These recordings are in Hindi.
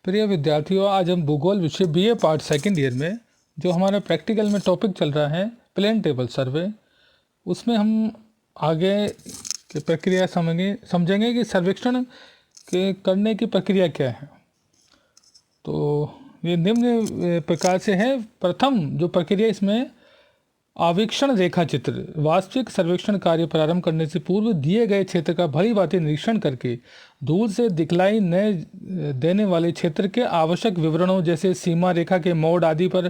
प्रिय विद्यार्थियों, आज हम भूगोल विषय बीए पार्ट सेकंड ईयर में जो हमारा प्रैक्टिकल में टॉपिक चल रहा है प्लेन टेबल सर्वे, उसमें हम आगे की प्रक्रिया समझेंगे कि सर्वेक्षण के करने की प्रक्रिया क्या है। तो ये निम्न प्रकार से है। प्रथम जो प्रक्रिया, इसमें आवीक्षण रेखा चित्र। वास्तविक सर्वेक्षण कार्य प्रारंभ करने से पूर्व दिए गए क्षेत्र का भली भांति निरीक्षण करके दूर से दिखलाई न देने वाले क्षेत्र के आवश्यक विवरणों जैसे सीमा रेखा के मोड़ आदि पर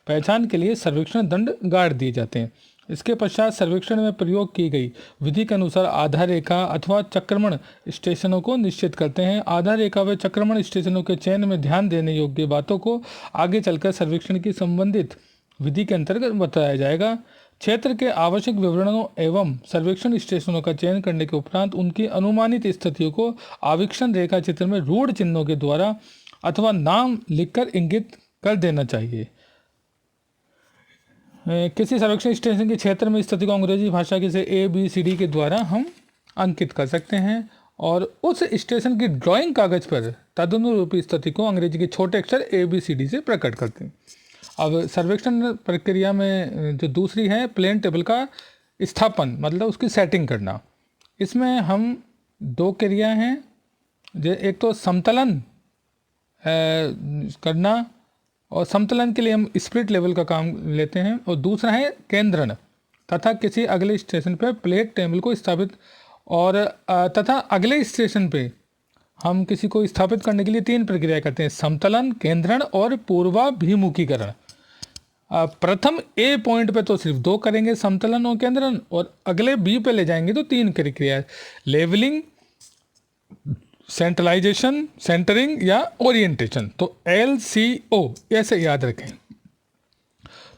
पहचान के लिए सर्वेक्षण दंड गाड़ दिए जाते हैं। इसके पश्चात सर्वेक्षण में प्रयोग की गई विधि के अनुसार आधार रेखा अथवा चक्रमण स्टेशनों को निश्चित करते हैं। आधार रेखा व चक्रमण स्टेशनों के चयन में ध्यान देने योग्य बातों को आगे चलकर सर्वेक्षण की संबंधित विधि के अंतर्गत बताया जाएगा। क्षेत्र के आवश्यक विवरणों एवं सर्वेक्षण स्टेशनों का चयन करने के उपरांत उनकी अनुमानित स्थितियों को आवीक्षण रेखा चित्र में रूढ़ चिन्हों के द्वारा अथवा नाम लिखकर इंगित कर देना चाहिए। किसी सर्वेक्षण स्टेशन के क्षेत्र में स्थिति को अंग्रेजी भाषा के से ABCD के द्वारा हम अंकित कर सकते हैं और उस स्टेशन की ड्राइंग कागज पर तदनुरूपी स्थिति को अंग्रेजी के छोटे अक्षर ABCD से प्रकट करते हैं। अब सर्वेक्षण प्रक्रिया में जो दूसरी है प्लेन टेबल का स्थापन, मतलब उसकी सेटिंग करना। इसमें हम दो क्रिया हैं, एक तो समतलन करना, और समतलन के लिए हम स्प्लिट लेवल का काम लेते हैं, और दूसरा है केंद्रण तथा किसी अगले स्टेशन पर प्लेट टेबल को स्थापित और तथा अगले स्टेशन पे हम किसी को स्थापित करने के लिए तीन प्रक्रिया करते हैं: समतलन, केंद्रण और पूर्वाभिमुखीकरण। प्रथम A पॉइंट पे तो सिर्फ दो करेंगे, समतलन और केंद्रण, और अगले B पे ले जाएंगे तो तीन प्रक्रिया: लेवलिंग, सेंट्रलाइजेशन, सेंटरिंग या ओरिएंटेशन। तो LCO ऐसे याद रखें।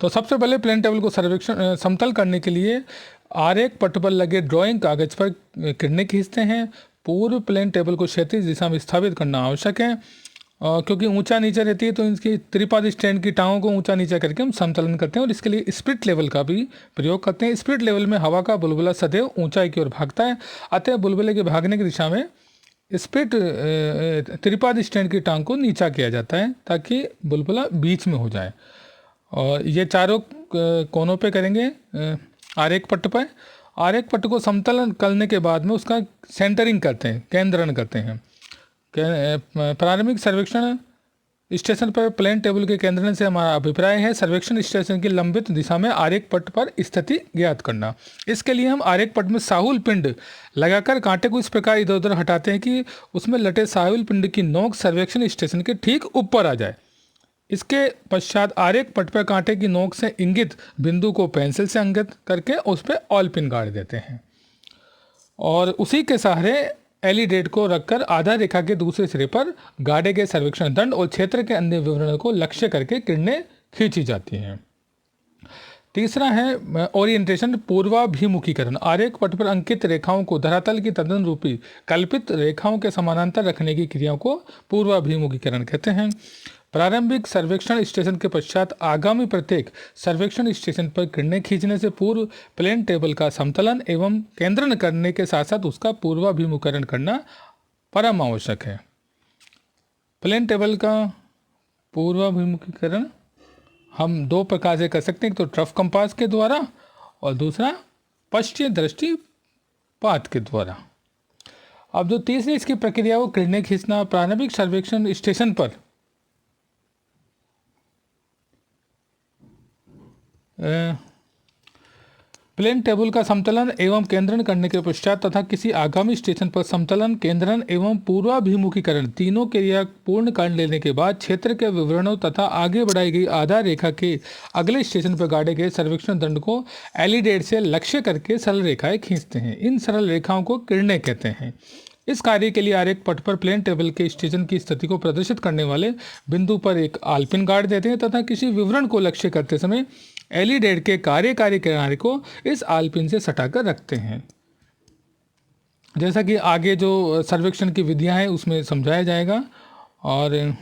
तो सबसे पहले प्लेन टेबल को सर्वेक्षण समतल करने के लिए आरेख पट्ट पर लगे ड्राइंग कागज पर किरणें खींचते हैं। पूर्व प्लेन टेबल को क्षैतिज दिशा में स्थापित करना आवश्यक है, क्योंकि ऊंचा नीचा रहती है तो इसकी त्रिपाद स्टैंड की टांगों को ऊंचा नीचा करके हम समतलन करते हैं, और इसके लिए स्प्लिट लेवल का भी प्रयोग करते हैं। स्प्लिट लेवल में हवा का बुलबुला सदैव ऊंचाई की ओर भागता है, अतः बुलबुले के भागने की दिशा में स्प्लिट त्रिपाद स्टैंड की टांग को नीचा किया जाता है ताकि बुलबुला बीच में हो जाए। और ये चारों कोनों पे करेंगे आरेख पट्ट पर। आरेख पट्ट को समतलन करने के बाद में उसका सेंटरिंग करते हैं, केंद्रण करते हैं। प्रारंभिक सर्वेक्षण स्टेशन पर प्लेन टेबल के केंद्रण से हमारा अभिप्राय है सर्वेक्षण स्टेशन की लंबित दिशा में आरेख पट्ट पर स्थिति ज्ञात करना। इसके लिए हम आरेख पट्ट में साहुल पिंड लगाकर कांटे को इस प्रकार इधर उधर हटाते हैं कि उसमें लटे साहुल पिंड की नोक सर्वेक्षण स्टेशन के ठीक ऊपर आ जाए। इसके पश्चात आरेख पट्ट पर कांटे की नोक से इंगित बिंदु को पेंसिल से अंकित करके उस पर ऑल पिन गाड़ देते हैं, और उसी के सहारे एलिडेट को रखकर आधार रेखा के दूसरे सिरे पर गाड़े गए सर्वेक्षण दंड और क्षेत्र के अन्य विवरणों को लक्ष्य करके किरणें खींची जाती हैं। तीसरा है ओरिएंटेशन, पूर्वाभिमुखीकरण। आरेख पट पर अंकित रेखाओं को धरातल की तदनुरूपी कल्पित रेखाओं के समानांतर रखने की क्रियाओं को पूर्वाभिमुखीकरण कहते हैं। प्रारंभिक सर्वेक्षण स्टेशन के पश्चात आगामी प्रत्येक सर्वेक्षण स्टेशन पर किरणें खींचने से पूर्व प्लेन टेबल का समतलन एवं केंद्रण करने के साथ साथ उसका पूर्वाभिमुखीकरण करना परम आवश्यक है। प्लेन टेबल का पूर्वाभिमुखीकरण हम दो प्रकार से कर सकते हैं, एक तो ट्रफ कंपास के द्वारा और दूसरा पश्चिम दृष्टिपात के द्वारा। अब जो तीसरी इसकी प्रक्रिया वो किरणें खींचना। प्रारंभिक सर्वेक्षण स्टेशन पर प्लेन टेबल का समतलन एवं केंद्रण करने के पश्चात तथा किसी आगामी स्टेशन पर समतलन, केंद्रण एवं पूर्वाभिमुखीकरण तीनों क्रिया पूर्ण कर लेने के बाद क्षेत्र के विवरणों तथा आगे बढ़ाई गई आधार रेखा के अगले स्टेशन पर गाड़े गए सर्वेक्षण दंड को एलिडेट से लक्ष्य करके सरल रेखाएं खींचते हैं। इन सरल रेखाओं को किरणें कहते हैं। इस कार्य के लिए आरेख पट पर प्लेन टेबल के स्टेशन की स्थिति को प्रदर्शित करने वाले बिंदु पर एक आलपिन गाड़ देते हैं तथा किसी विवरण को लक्ष्य करते समय एलिडेट के कार्यकारी किनारे को इस आलपिन से सटाकर रखते हैं। जैसा कि आगे जो सर्वेक्षण की विधियां हैं उसमें समझाया जाएगा। और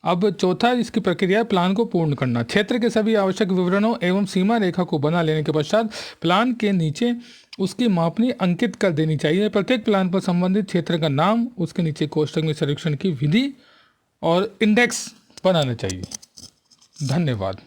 अब चौथा इसकी प्रक्रिया प्लान को पूर्ण करना। क्षेत्र के सभी आवश्यक विवरणों एवं सीमा रेखा को बना लेने के पश्चात प्लान के नीचे उसकी मापनी अंकित कर देनी चाहिए। प्रत्येक प्लान पर संबंधित क्षेत्र का नाम, उसके नीचे कोष्ठक में सर्वेक्षण की विधि और इंडेक्स बनाना चाहिए। धन्यवाद।